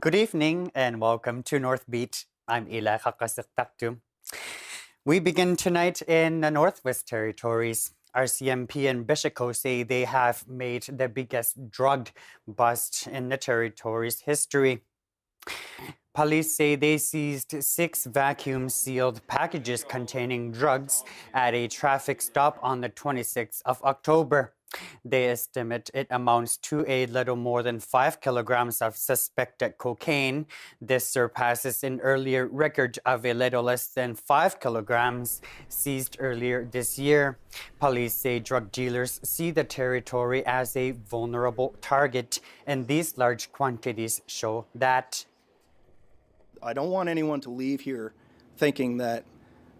Good evening and welcome to Northbeat. I'm Ila Kakasaktaktum. We begin tonight in the Northwest Territories. RCMP and Bishoco say they have made the biggest drug bust in the territory's history. Police say they seized 6 vacuum-sealed packages containing drugs at a traffic stop on the 26th of October. They estimate it amounts to a little more than 5 kilograms of suspected cocaine. This surpasses an earlier record of a little less than 5 kilograms seized earlier this year. Police say drug dealers see the territory as a vulnerable target, and these large quantities show that. I don't want anyone to leave here thinking that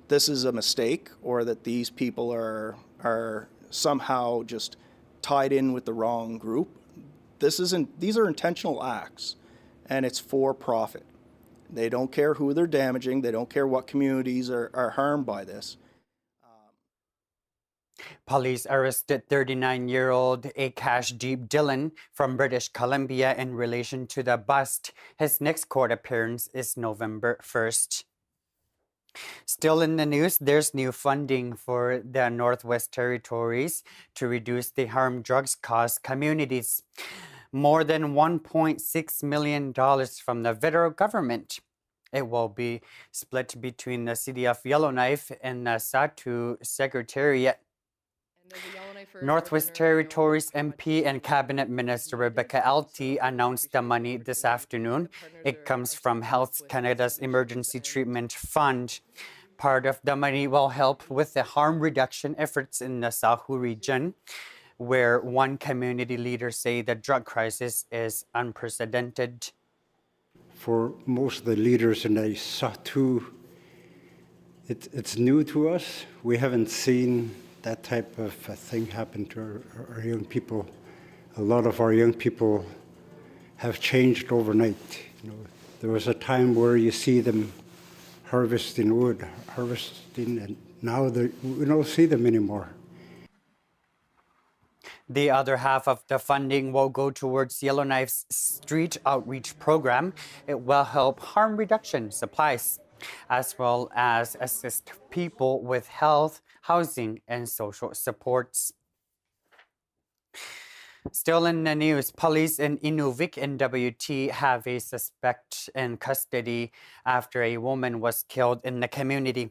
this is a mistake or that these people are somehow just tied in with the wrong group. These are intentional acts, and it's for profit. They don't care who they're damaging. They don't care what communities are harmed by this. Police arrested 39-year-old Akashdeep Dillon from British Columbia in relation to the bust. His next court appearance is November 1st. Still in the news, there's new funding for the Northwest Territories to reduce the harm drugs cause communities. More than $1.6 million from the federal government. It will be split between the City of Yellowknife and the Satu Secretariat. Northwest Territories MP and Cabinet Minister Rebecca Alty announced the money this afternoon. It comes from Health Canada's Emergency Treatment Fund. Part of the money will help with the harm reduction efforts in the Sahu region, where one community leader say the drug crisis is unprecedented. For most of the leaders in the Satu, it's new to us. We haven't seen that type of thing happen to our young people. A lot of our young people have changed overnight. There was a time where you see them harvesting wood, and now we don't see them anymore. The other half of the funding will go towards Yellowknife's street outreach program. It will help harm reduction supplies, as well as assist people with health, housing, and social supports. Still in the news, police in Inuvik NWT have a suspect in custody after a woman was killed in the community.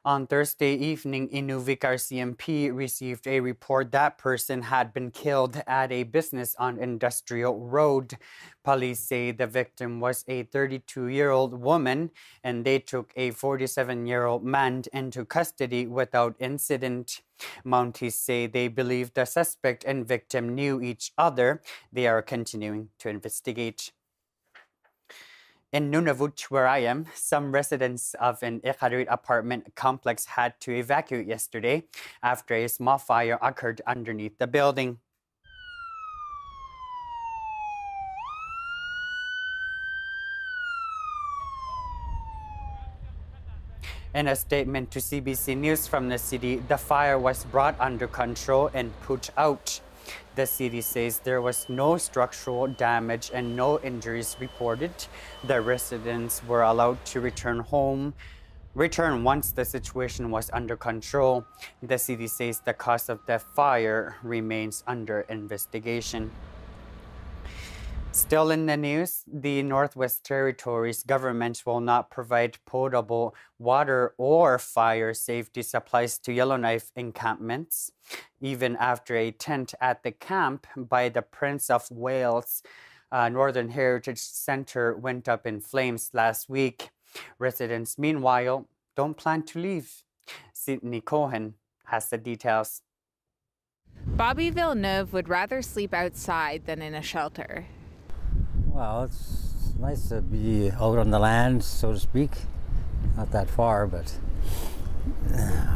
On Thursday evening, Inuvik RCMP received a report that person had been killed at a business on Industrial Road. Police say the victim was a 32-year-old woman, and they took a 47-year-old man into custody without incident. Mounties say they believe the suspect and victim knew each other. They are continuing to investigate. In Nunavut, where I am, some residents of an Iqaluit apartment complex had to evacuate yesterday after a small fire occurred underneath the building. In a statement to CBC News from the city, the fire was brought under control and put out. The city says there was no structural damage and no injuries reported. The residents were allowed to return once the situation was under control. The city says the cause of the fire remains under investigation. Still in the news, the Northwest Territories government will not provide potable water or fire safety supplies to Yellowknife encampments, even after a tent at the camp by the Prince of Wales Northern Heritage Center went up in flames last week. Residents, meanwhile, don't plan to leave. Sydney Cohen has the details. Bobby Villeneuve would rather sleep outside than in a shelter. Well, it's nice to be out on the land, so to speak. Not that far, but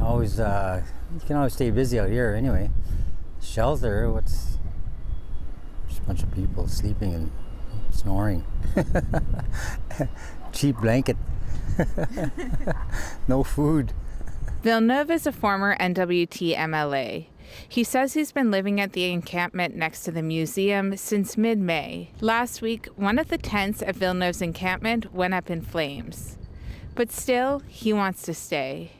always you can always stay busy out here anyway. Shelter, what's just a bunch of people sleeping and snoring. Cheap blanket. No food. Villeneuve is a former NWT MLA. He says he's been living at the encampment next to the museum since mid-May. Last week, one of the tents at Villeneuve's encampment went up in flames. But still, he wants to stay.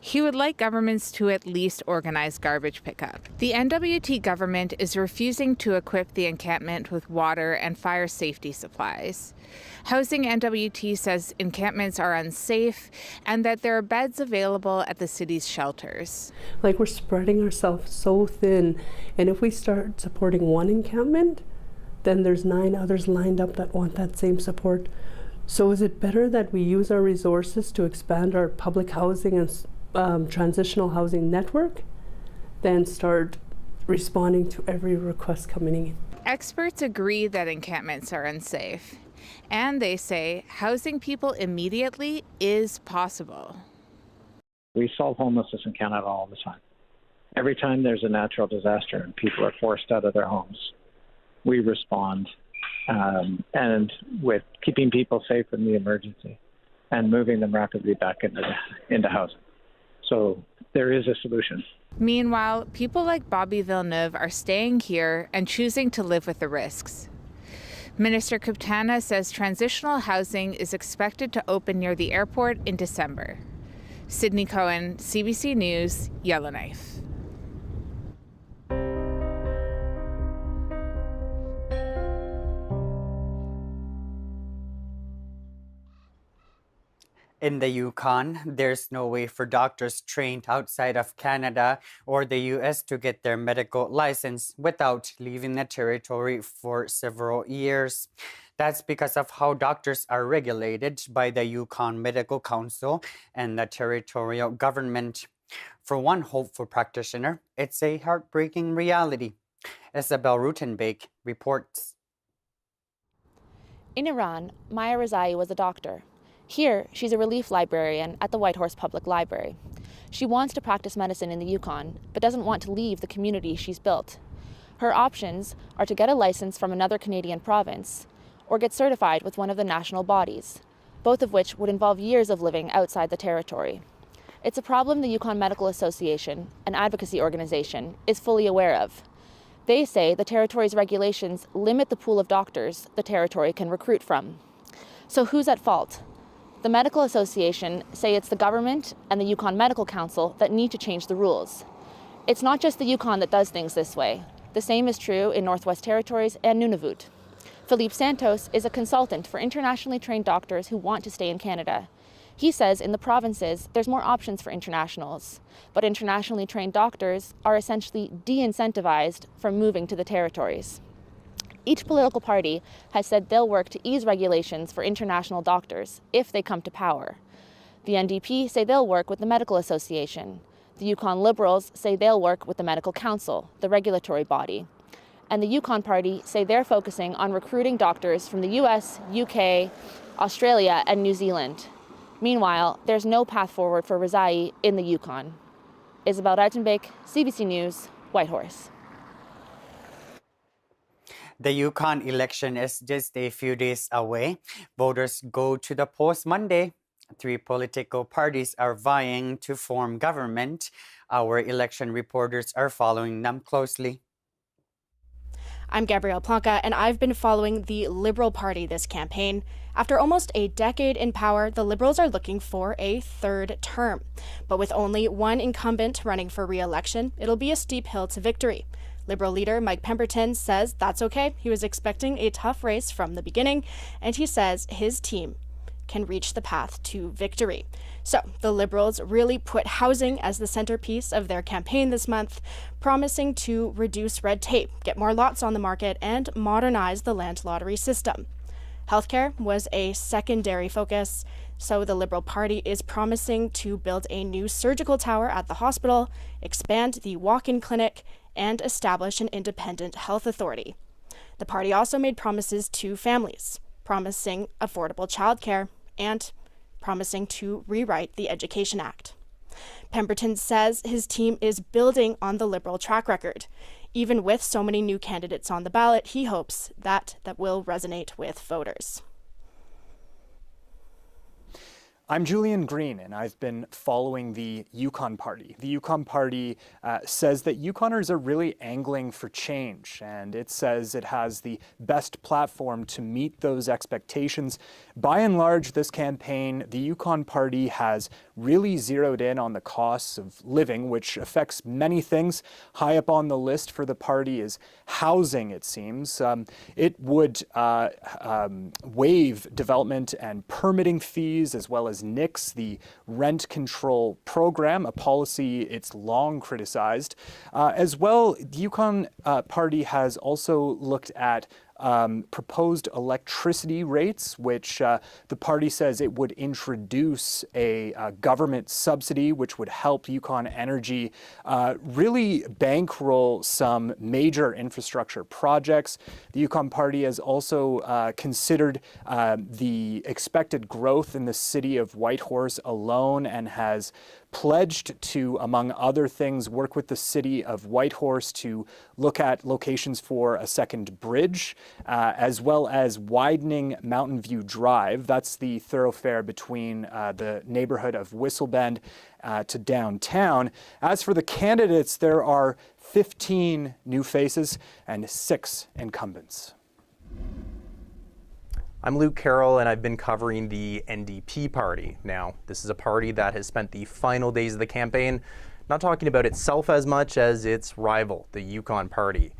He would like governments to at least organize garbage pickup. The NWT government is refusing to equip the encampment with water and fire safety supplies. Housing NWT says encampments are unsafe and that there are beds available at the city's shelters. Like, we're spreading ourselves so thin, and if we start supporting one encampment, then there's 9 others lined up that want that same support. So is it better that we use our resources to expand our public housing and transitional housing network than start responding to every request coming in? Experts agree that encampments are unsafe, and they say housing people immediately is possible. We solve homelessness in Canada all the time. Every time there's a natural disaster and people are forced out of their homes, we respond. And with keeping people safe in the emergency and moving them rapidly back into housing. So there is a solution. Meanwhile, people like Bobby Villeneuve are staying here and choosing to live with the risks. Minister Kuptana says transitional housing is expected to open near the airport in December. Sydney Cohen, CBC News, Yellowknife. In the Yukon, there's no way for doctors trained outside of Canada or the US to get their medical license without leaving the territory for several years. That's because of how doctors are regulated by the Yukon Medical Council and the territorial government. For one hopeful practitioner, it's a heartbreaking reality. Isabel Rutenbeek reports. In Iran, Maya Rezai was a doctor. Here, she's a relief librarian at the Whitehorse Public Library. She wants to practice medicine in the Yukon, but doesn't want to leave the community she's built. Her options are to get a license from another Canadian province or get certified with one of the national bodies, both of which would involve years of living outside the territory. It's a problem the Yukon Medical Association, an advocacy organization, is fully aware of. They say the territory's regulations limit the pool of doctors the territory can recruit from. So who's at fault? The Medical Association say it's the government and the Yukon Medical Council that need to change the rules. It's not just the Yukon that does things this way. The same is true in Northwest Territories and Nunavut. Philippe Santos is a consultant for internationally trained doctors who want to stay in Canada. He says in the provinces, there's more options for internationals, but internationally trained doctors are essentially de-incentivized from moving to the territories. Each political party has said they'll work to ease regulations for international doctors if they come to power. The NDP say they'll work with the Medical Association. The Yukon Liberals say they'll work with the Medical Council, the regulatory body. And the Yukon Party say they're focusing on recruiting doctors from the US, UK, Australia, and New Zealand. Meanwhile, there's no path forward for Rezai in the Yukon. Isabel Ruitenbeek, CBC News, Whitehorse. The Yukon election is just a few days away. Voters go to the polls Monday. 3 political parties are vying to form government. Our election reporters are following them closely. I'm Gabrielle Planca, and I've been following the Liberal Party this campaign. After almost a decade in power, the Liberals are looking for a 3rd term. But with only one incumbent running for re-election, it'll be a steep hill to victory. Liberal leader Mike Pemberton says that's okay. He was expecting a tough race from the beginning, and he says his team can reach the path to victory. So the Liberals really put housing as the centerpiece of their campaign this month, promising to reduce red tape, get more lots on the market, and modernize the land lottery system. Healthcare was a secondary focus, so the Liberal Party is promising to build a new surgical tower at the hospital, expand the walk-in clinic, and establish an independent health authority. The party also made promises to families, promising affordable childcare and promising to rewrite the Education Act. Pemberton says his team is building on the Liberal track record. Even with so many new candidates on the ballot, he hopes that will resonate with voters. I'm Julian Green, and I've been following the Yukon Party. The Yukon Party says that Yukoners are really angling for change, and it says it has the best platform to meet those expectations. By and large, this campaign, the Yukon Party has really zeroed in on the costs of living, which affects many things. High up on the list for the party is housing, it seems. It would waive development and permitting fees, as well as NICS, the rent control program, a policy it's long criticized. As well, the Yukon Party has also looked at proposed electricity rates, which the party says it would introduce a government subsidy which would help Yukon Energy really bankroll some major infrastructure projects. The Yukon Party has also considered the expected growth in the city of Whitehorse alone and has pledged to, among other things, work with the city of Whitehorse to look at locations for a second bridge, as well as widening Mountain View Drive. That's the thoroughfare between the neighborhood of Whistlebend to downtown. As for the candidates, there are 15 new faces and 6 incumbents. I'm Luke Carroll, and I've been covering the NDP party. Now, this is a party that has spent the final days of the campaign not talking about itself as much as its rival, the Yukon Party.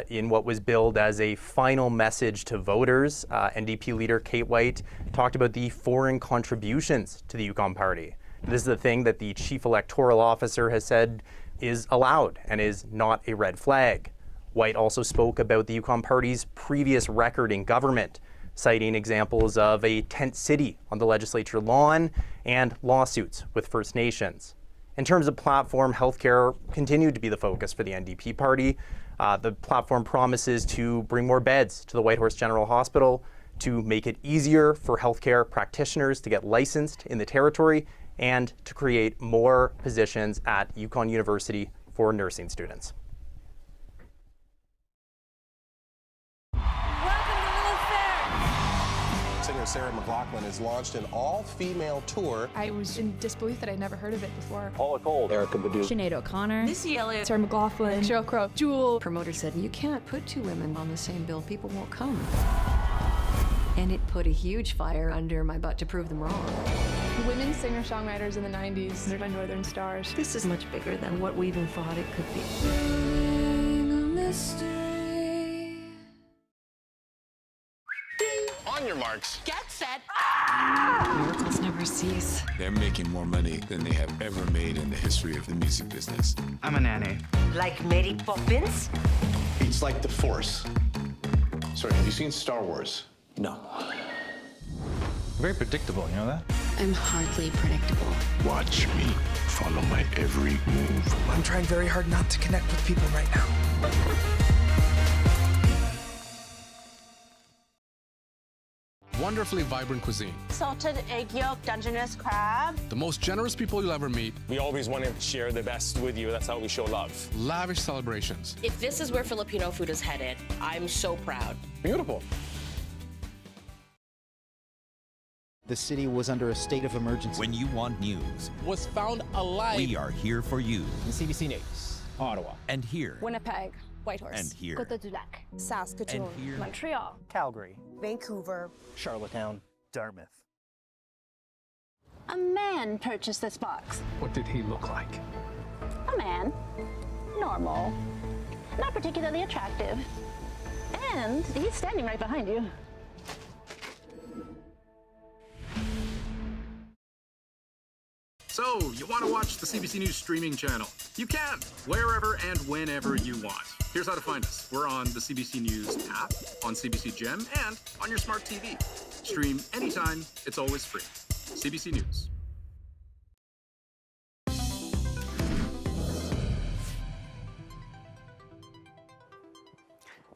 In what was billed as a final message to voters, NDP leader Kate White talked about the foreign contributions to the Yukon Party. This is the thing that the chief electoral officer has said is allowed and is not a red flag. White also spoke about the Yukon Party's previous record in government, citing examples of a tent city on the legislature lawn and lawsuits with First Nations. In terms of platform, healthcare continued to be the focus for the NDP party. The platform promises to bring more beds to the Whitehorse General Hospital, to make it easier for healthcare practitioners to get licensed in the territory, and to create more positions at Yukon University for nursing students. Singer Sarah McLachlan has launched an all-female tour. I was in disbelief that I'd never heard of it before. Paula Cole, Erica Badu, Sinead O'Connor, Missy Elliott, Sarah McLachlan, Sheryl Crow, Jewel. Promoter said, you can't put 2 women on the same bill, people won't come. And it put a huge fire under my butt to prove them wrong. Women singer-songwriters in the 90s, they're my Northern Stars. This is much bigger than what we even thought it could be. On your marks. Get set. Miracles never cease. They're making more money than they have ever made in the history of the music business. I'm a nanny. Like Mary Poppins? It's like the Force. Sorry, have you seen Star Wars? No. Very predictable, you know that? I'm hardly predictable. Watch me follow my every move. I'm trying very hard not to connect with people right now. Wonderfully vibrant cuisine. Salted egg yolk, Dungeness crab. The most generous people you'll ever meet. We always want to share the best with you. That's how we show love. Lavish celebrations. If this is where Filipino food is headed, I'm so proud. Beautiful. The city was under a state of emergency. When you want news, was found alive. We are here for you. The CBC News, Ottawa. And here. Winnipeg. Whitehorse. And here. Coteau-du-Lac. Saskatoon. And here. Montreal. Calgary. Vancouver. Charlottetown. Dartmouth. A man purchased this box. What did he look like? A man. Normal. Not particularly attractive. And he's standing right behind you. So, you want to watch the CBC News streaming channel? You can, wherever and whenever you want. Here's how to find us. We're on the CBC News app, on CBC Gem, and on your smart TV. Stream anytime, it's always free. CBC News.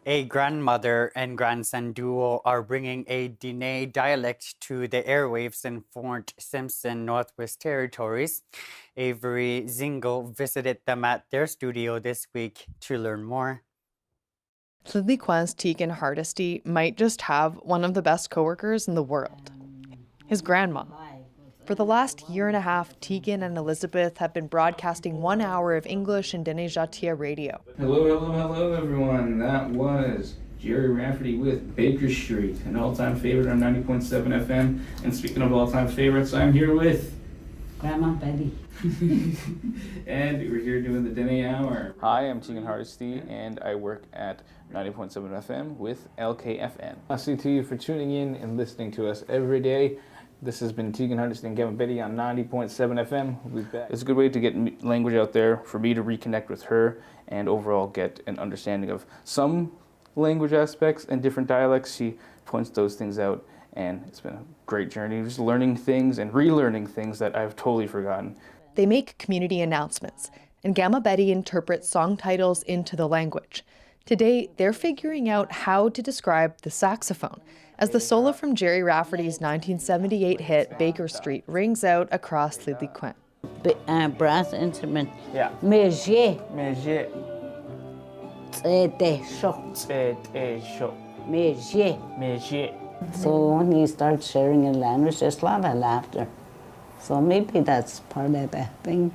A grandmother and grandson duo are bringing a Dene dialect to the airwaves in Fort Simpson, Northwest Territories. Avery Zingle visited them at their studio this week to learn more. Lidley Tegan Hardesty might just have one of the best coworkers in the world. His grandma. For the last year and a half, Tegan and Elizabeth have been broadcasting 1 hour of English and Denejatia radio. Hello, everyone. That was Jerry Rafferty with Baker Street, an all-time favorite on 90.7 FM. And speaking of all-time favorites, I'm here with Grandma Betty. And we're here doing the Dene Hour. Hi, I'm Tegan Hardesty, and I work at 90.7 FM with LKFN. Thank you for tuning in and listening to us every day. This has been Tegan Hardesty and Grandma Betty on 90.7 FM. We'll be back. It's a good way to get language out there, for me to reconnect with her, and overall get an understanding of some language aspects and different dialects. She points those things out, and it's been a great journey, just learning things and relearning things that I've totally forgotten. They make community announcements, and Grandma Betty interprets song titles into the language. Today, they're figuring out how to describe the saxophone as the solo from Jerry Rafferty's 1978 hit Baker Street rings out across Lillooet. Brass instrument. Yeah. Meje. Meje. Meje. Meje. So when you start sharing a language, there's a lot of laughter. So maybe that's part of the thing.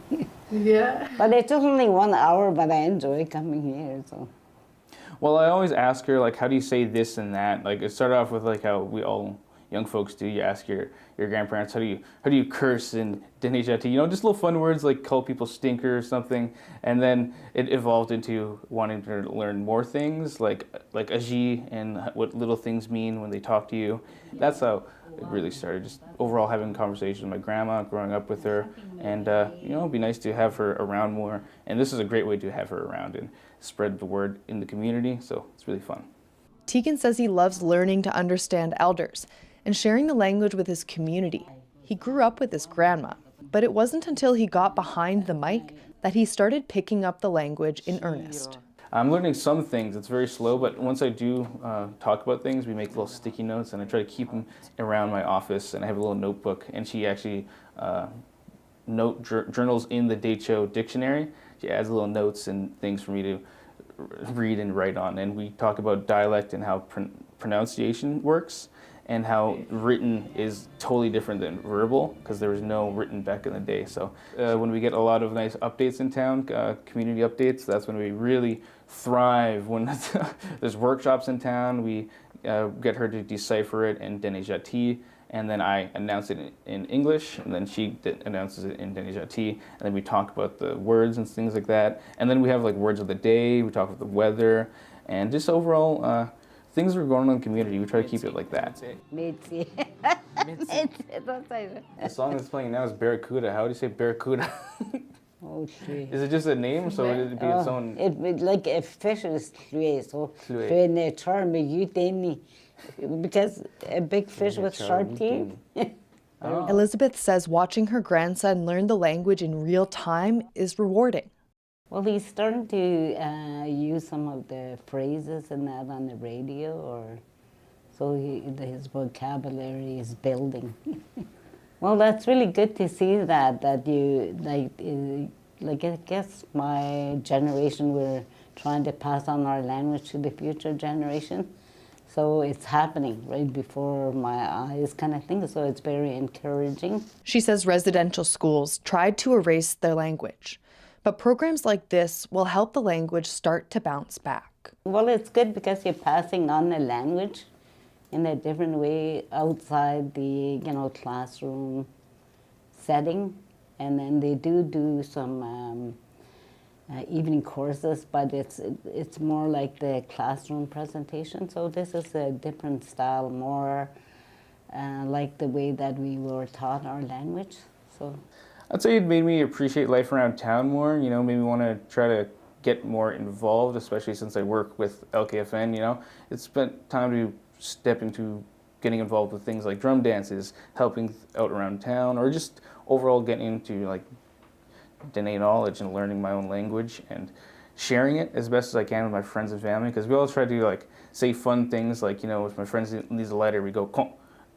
Yeah. But it's only 1 hour, but I enjoy coming here, so. Well, I always ask her, like, how do you say this and that? Like, it started off with, like, how we all young folks do. You ask your grandparents, how do you curse in Denejatia? You know, just little fun words like call people stinker or something. And then it evolved into wanting to learn more things, like aji and what little things mean when they talk to you. That's how it really started, just overall having conversations with my grandma, growing up with her. And, you know, it'd be nice to have her around more. And this is a great way to have her around and spread the word in the community, so it's really fun. Tegan says he loves learning to understand elders and sharing the language with his community. He grew up with his grandma, but it wasn't until he got behind the mic that he started picking up the language in earnest. I'm learning some things. It's very slow, but once I do talk about things, we make little sticky notes, and I try to keep them around my office, and I have a little notebook, and she actually journals in the Decho dictionary. She adds little notes and things for me to read and write on, and we talk about dialect and how pronunciation works, and how written is totally different than verbal, because there was no written back in the day. So when we get a lot of nice updates in town, community updates, that's when we really thrive. When there's workshops in town, we get her to decipher it in Denejatia, and then I announce it in English, and then she announces it in Denejatia, and then we talk about the words and things like that. And then we have like words of the day, we talk about the weather, and just overall things that are going on in the community. We try to keep it like that. Mitzi. The song that's playing now is Barracuda. How do you say Barracuda? Oh, shit. Is it just a name, so would it be its own? Like a fish is clue, so because a big fish with sharp teeth. Elizabeth says watching her grandson learn the language in real time is rewarding. Well, he's starting to use some of the phrases and that on the radio, so his vocabulary is building. Well, that's really good to see that you, like I guess my generation, we're trying to pass on our language to the future generation. So it's happening right before my eyes kind of thing, so it's very encouraging. She says residential schools tried to erase their language, but programs like this will help the language start to bounce back. Well, it's good because you're passing on the language in a different way outside the, classroom setting. And then they do some evening courses, but it's more like the classroom presentation. So this is a different style, more like the way that we were taught our language. So I'd say it made me appreciate life around town more, made me want to try to get more involved, especially since I work with LKFN, It's spent time to step into getting involved with things like drum dances, helping out around town, or just overall getting into Dene knowledge and learning my own language and sharing it as best as I can with my friends and family, because we all try to say fun things if my friends needs a lighter, we go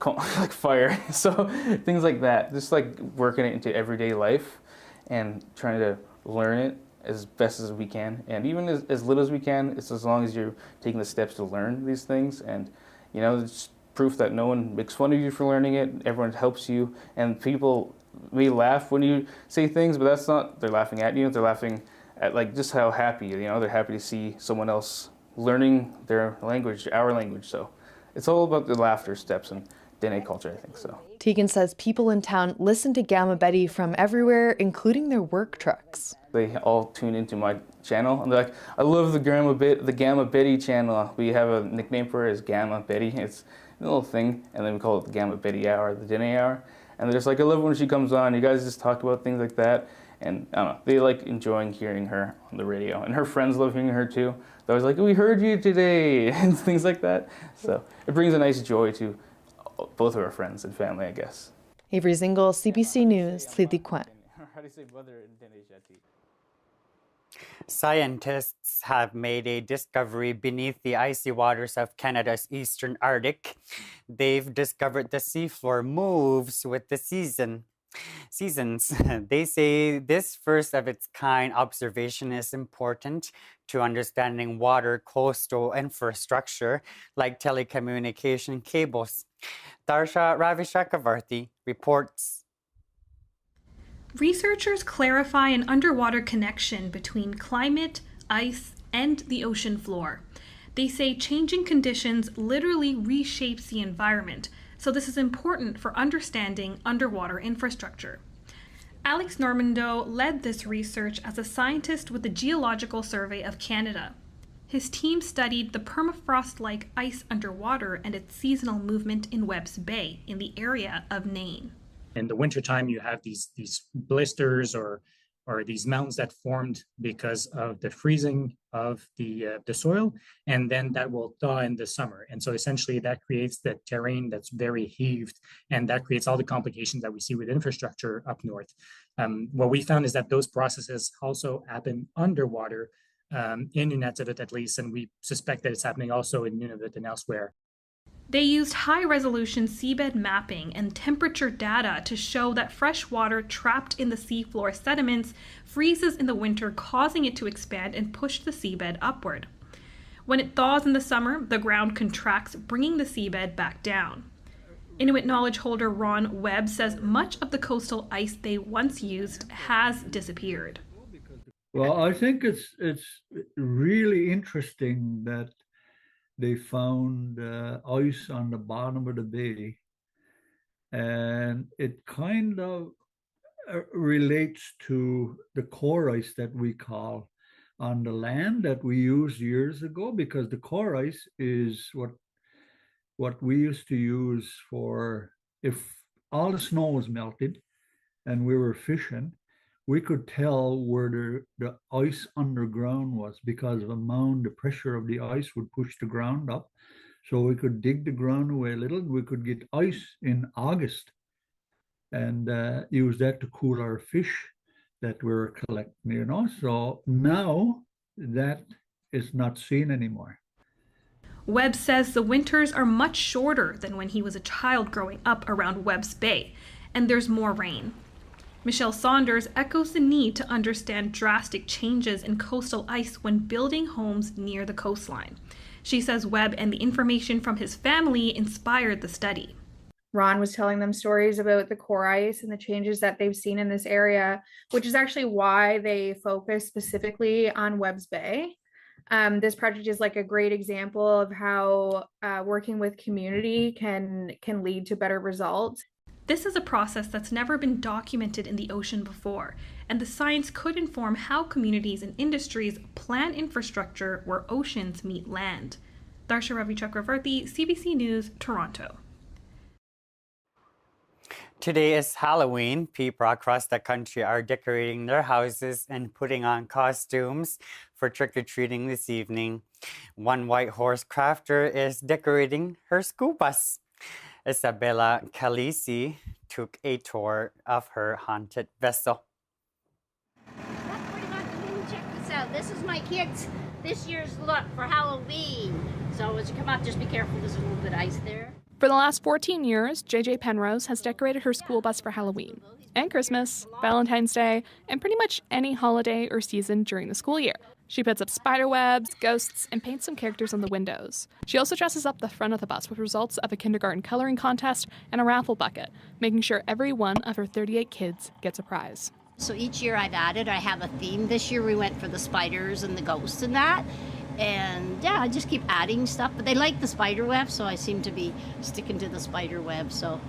like fire. So things like that, just working it into everyday life and trying to learn it as best as we can, and even as little as we can. It's as long as you're taking the steps to learn these things, and just proof that no one makes fun of you for learning it. Everyone helps you, and people may laugh when you say things, but that's not, they're laughing at you. They're laughing at like just how happy, they're happy to see someone else learning their language, our language. So it's all about the laughter steps and Dene culture, I think so. Tegan says people in town listen to Gamma Betty from everywhere, including their work trucks. They all tune into my channel, and they're like, I love the Gamma Betty channel. We have a nickname for it as Gamma Betty. It's a little thing, and then we call it the Gamma Betty Hour, the Dene Hour. And they're just like, I love when she comes on. You guys just talk about things like that. And I don't know, they like enjoying hearing her on the radio. And her friends love hearing her too. They're always like, we heard you today, and things like that. So it brings a nice joy to both of our friends and family, I guess. Avery Zingle, CBC News, Yukon. How do you say mother in Denejati? Scientists have made a discovery beneath the icy waters of Canada's eastern Arctic. They've discovered the seafloor moves with the seasons. They say this first of its kind observation is important to understanding water coastal infrastructure like telecommunication cables. Darsha Ravishakavarthi reports. Researchers clarify an underwater connection between climate, ice, and the ocean floor. They say changing conditions literally reshapes the environment, so this is important for understanding underwater infrastructure. Alex Normando led this research as a scientist with the Geological Survey of Canada. His team studied the permafrost-like ice underwater and its seasonal movement in Webb's Bay in the area of Nain. In the wintertime, you have these blisters or these mountains that formed because of the freezing of the soil, and then that will thaw in the summer. And so essentially that creates the terrain that's very heaved, and that creates all the complications that we see with infrastructure up north. What we found is that those processes also happen underwater in Nunavut at least, and we suspect that it's happening also in Nunavut and elsewhere. They used high-resolution seabed mapping and temperature data to show that fresh water trapped in the seafloor sediments freezes in the winter, causing it to expand and push the seabed upward. When it thaws in the summer, the ground contracts, bringing the seabed back down. Inuit knowledge holder Ron Webb says much of the coastal ice they once used has disappeared. Well, I think it's really interesting that they found ice on the bottom of the bay, and it kind of relates to the core ice that we call on the land that we used years ago, because the core ice is what we used to use for if all the snow was melted and we were fishing. We could tell where the ice underground was, because of the mound, the pressure of the ice would push the ground up. So we could dig the ground away a little. We could get ice in August and use that to cool our fish that we were collecting, So now that is not seen anymore. Webb says the winters are much shorter than when he was a child growing up around Webb's Bay, and there's more rain. Michelle Saunders echoes the need to understand drastic changes in coastal ice when building homes near the coastline. She says Webb and the information from his family inspired the study. Ron was telling them stories about the core ice and the changes that they've seen in this area, which is actually why they focus specifically on Webb's Bay. This project is like a great example of how working with community can lead to better results. This is a process that's never been documented in the ocean before, and the science could inform how communities and industries plan infrastructure where oceans meet land. Darsha Ravi Chakravarthi, CBC News, Toronto. Today is Halloween. People across the country are decorating their houses and putting on costumes for trick-or-treating this evening. One white horse crafter is decorating her school bus. Isabella Calisi took a tour of her haunted vessel. Check this out. This is my kids' this year's look for Halloween. So as you come up, just be careful. There's a little bit of ice there. For the last 14 years, JJ Penrose has decorated her school bus for Halloween and Christmas, Valentine's Day, and pretty much any holiday or season during the school year. She puts up spider webs, ghosts, and paints some characters on the windows. She also dresses up the front of the bus with results of a kindergarten coloring contest and a raffle bucket, making sure every one of her 38 kids gets a prize. So each year I have a theme. This year we went for the spiders and the ghosts and that. And yeah, I just keep adding stuff, but they like the spider web, so I seem to be sticking to the spider web. So,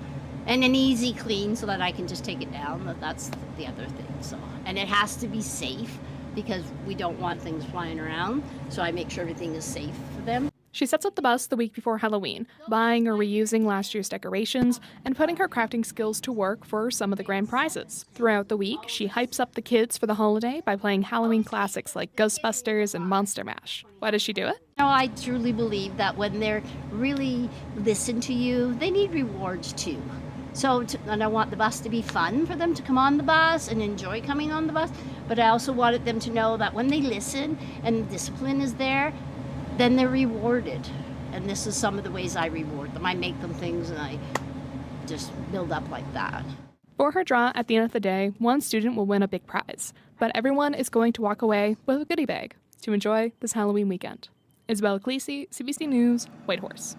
and an easy clean so that I can just take it down. That's the other thing. So, and it has to be safe because we don't want things flying around. So I make sure everything is safe for them. She sets up the bus the week before Halloween, buying or reusing last year's decorations and putting her crafting skills to work for some of the grand prizes. Throughout the week, she hypes up the kids for the holiday by playing Halloween classics like Ghostbusters and Monster Mash. Why does she do it? No, I truly believe that when they're really listen to you, they need rewards too. So, and I want the bus to be fun for them to come on the bus and enjoy coming on the bus, but I also wanted them to know that when they listen and discipline is there, then they're rewarded. And this is some of the ways I reward them. I make them things and I just build up like that. For her draw, at the end of the day, one student will win a big prize, but everyone is going to walk away with a goodie bag to enjoy this Halloween weekend. Isabella Clesi, CBC News, Whitehorse.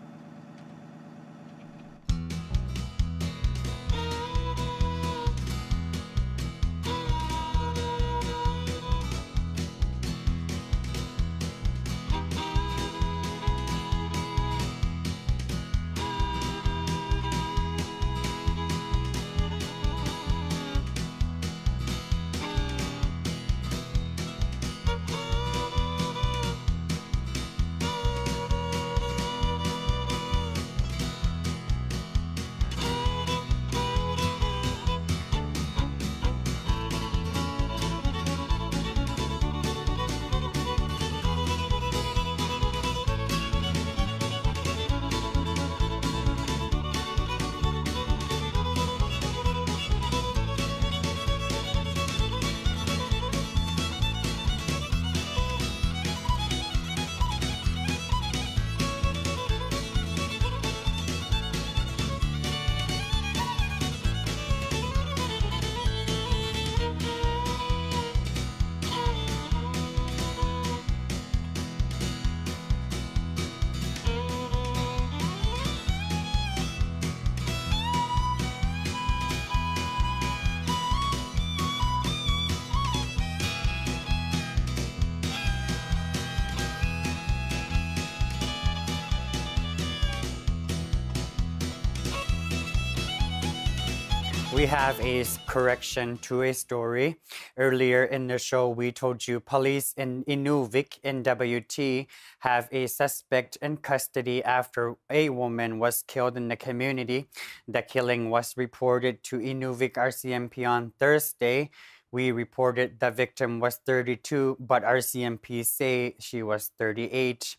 We have a correction to a story. Earlier in the show, we told you police in Inuvik, NWT, have a suspect in custody after a woman was killed in the community. The killing was reported to Inuvik RCMP on Thursday. We reported the victim was 32, but RCMP say she was 38.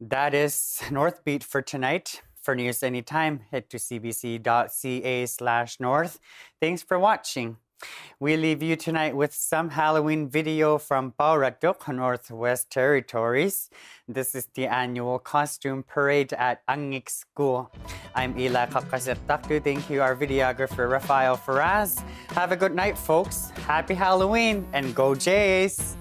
That is Northbeat for tonight. For news anytime, head to cbc.ca/north. Thanks for watching. We leave you tonight with some Halloween video from Pauraduk, Northwest Territories. This is the annual costume parade at Angik School. I'm Ila Kakasirtaktu. Thank you, our videographer Rafael Faraz. Have a good night, folks. Happy Halloween and go Jays!